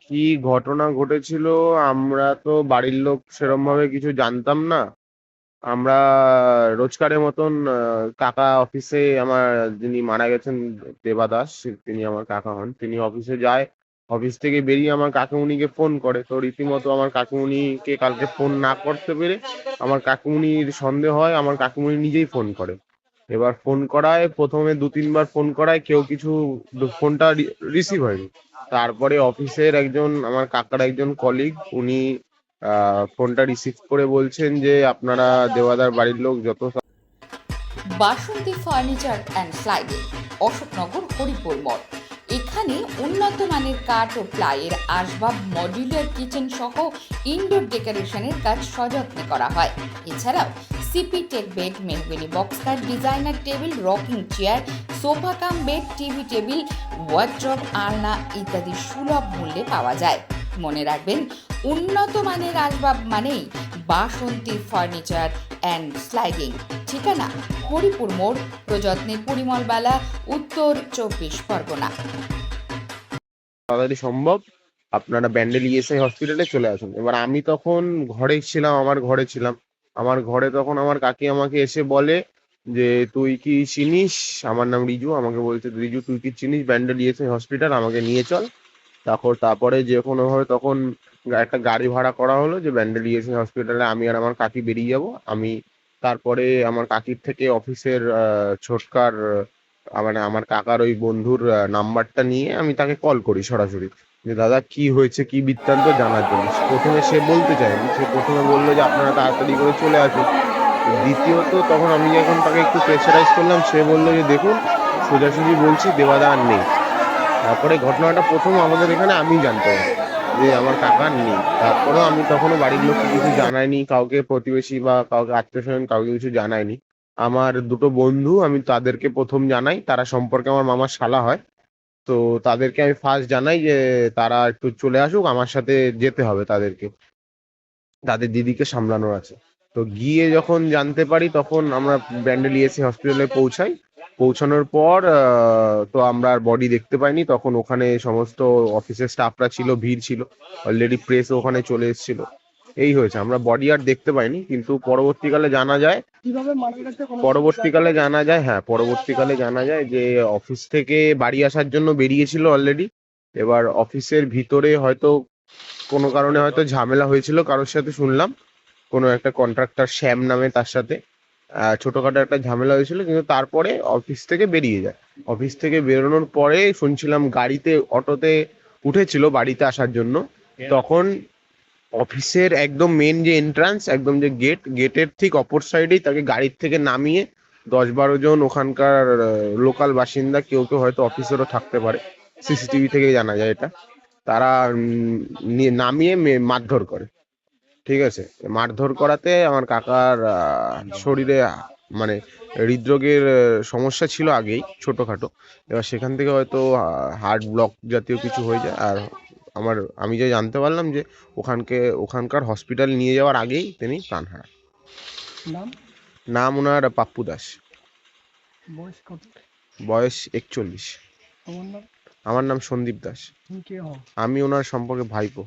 কি ঘটনা ঘটেছিল আমরা তো বাড়ির লোক সেরম ভাবে কিছু জানতাম না। আমরা রোজকারের মতন কাকা অফিসে আমার যিনি মারা গেছেন দেবাদাস, তিনি আমার কাকা হন। তিনি অফিসে যায়, অফিস থেকে বেরিয়ে আমার কাকুমুনিকে ফোন করে। তো রীতিমতো আমার কাকুমুনিকে কালকে ফোন না করতে পেরে আমার কাকুমুনির সন্দেহ হয়, আমার কাকুমুনি নিজেই ফোন করে। এবার ফোন করায় প্রথমে দু তিনবার ফোন করায় কেউ কিছু, ফোনটা রিসিভ হয়নি। তারপরে অফিসের একজন আমার কাকার একজন কলিগ, উনি ফোনটা রিসিভ করে বলছেন যে আপনারা দেওয়াদার বাড়ির লোক যত Basanti furniture and sliding, Ashoknagar, Haripur মোড়। এখানে উন্নত মানের কাঠ ও প্লাইয়ের আসবাব, মডিউলার কিচেন সহ ইনডোর ডেকোরেশনের কাজ সযত্নে করা হয়। এছাড়াও CP teak bed, mahogany box cut, designer table, rocking chair, sofa cum bed, TV table, wardrobe, আলনা ইত্যাদি সুলভ মূল্যে পাওয়া যায়। মনে রাখবেন, উন্নত মানের আসবাব মানেই বাসন্তী ফার্নিচার অ্যান্ড স্লাইডিং। ঠিকানা হরিপুর মোড়, প্রযত্নে পরিমলবালা, উত্তর 24 পরগনা। তাড়াতাড়ি সম্ভব আপনারা ব্যান্ডেল ইএসআই হসপিটালে চলে আসুন। এবার আমি তখন ঘরেই ছিলাম, আমার ঘরে ছিলাম। আমার ঘরে তখন আমার কাকি আমাকে এসে বলে যে তুই কি চিনিস, আমার নাম রিজু, আমাকে বলছে রিজু তুই কি চিনিস ব্যান্ডেল ইএসআই হসপিটাল, আমাকে নিয়ে চল। তারপরে যে কোনো ভাবে তখন একটা গাড়ি ভাড়া করা হলো যে ব্যান্ডেল ইএসআই হসপিটালে আমি আর আমার কাকি বেরিয়ে যাব। আমি তারপরে আমার কাকির থেকে অফিসের ছোটকার মানে আমার কাকার ওই বন্ধুর নাম্বারটা নিয়ে আমি তাকে কল করি সরাসরি, যে দাদা কি হয়েছে কি বৃত্তান্ত জানার জন্য। প্রথমে সে বলতে চায়নি, সে প্রথমে বললো যে আপনারা তাড়াতাড়ি করে চলে আসুন। দ্বিতীয়ত তখন আমি যখন তাকে একটু প্রেশারাইজ করলাম, সে বললো যে দেখুন সোজাসুজি বলছি দেবাদা আর নেই। তারপরে ঘটনাটা প্রথম আমাদের এখানে আমি জানতে পারি যে আমার কাকা নেই। তারপরেও আমি তখনও বাড়ির লোককে কিছু জানাইনি, কাউকে প্রতিবেশী বা কাউকে আত্মীয় স্বজন কাউকে কিছু জানাইনি। আমার দুটো বন্ধু, আমি তাদেরকে প্রথম জানাই, তারা সম্পর্কে আমার মামার শালা হয়। তো তাদেরকে আমি ফার্স্ট জানাই যে তারা একটু চলে আসুক, আমার সাথে যেতে হবে তাদেরকে, তাদের দিদিকে সামলানোর আছে। তো গিয়ে যখন জানতে পারি তখন আমরা ব্যান্ডেল ইএসসি হসপিটালে পৌঁছাই। পৌঁছানোর পর তো আমরা আর বডি দেখতে পাইনি, তখন ওখানে সমস্ত অফিসের স্টাফরা ছিল, ভিড় ছিল, অলরেডি প্রেস ওখানে চলে এসেছিল। এই হয়েছে, আমরা বডি আর দেখতে পাইনি, কিন্তু পরবর্তীকালে জানা যায়, পরবর্তীকালে জানা যায় যে অফিস থেকে বাড়ি আসার জন্য বেরিয়েছিল অলরেডি। এবার অফিসের ভিতরে হয়তো কোনো কারণে হয়তো ঝামেলা হয়েছিল কারোর সাথে, শুনলাম কোনো একটা কন্ট্রাক্টর শ্যাম নামে, তার সাথে ছোটখাটো একটা ঝামেলা হয়েছিল। কিন্তু তারপরে অফিস থেকে বেরিয়ে যায়। অফিস থেকে বেরোনোর পরে শুনছিলাম গাড়িতে অটোতে উঠেছিল বাড়িতে আসার জন্য। তখন অফিসের একদম মেন যে এন্ট্রান্স, একদম যে গেটের ঠিক অপর সাইডেই তাকে গাড়ির থেকে নামিয়ে 10-12 জন ওখানকার লোকাল বাসিন্দা, কেউ কেউ হয়তো অফিসেরও থাকতে পারে, সিসিটিভি থেকে জানা যায় এটা, তারা নামিয়ে মারধর করে। ঠিক আছে, মারধর করাতে আমার কাকার শরীরে মানে হৃদরোগের সমস্যা ছিল আগেই ছোটখাটো। এবার সেখান থেকে হয়তো হার্ট ব্লক জাতীয় কিছু হয়ে যায়। আর আমি যে জানতে পারলাম যে ওখানকার হসপিটাল নিয়ে যাওয়ার আগেই তিনি প্রাণ হারান। নাম? নাম ওনার পাপ্পু দাস। বয়স কত? বয়স 41। তোমার নাম? আমার নাম সন্দীপ দাস। তুমি কে হও? আমি ওনার সম্পর্কে ভাইপো।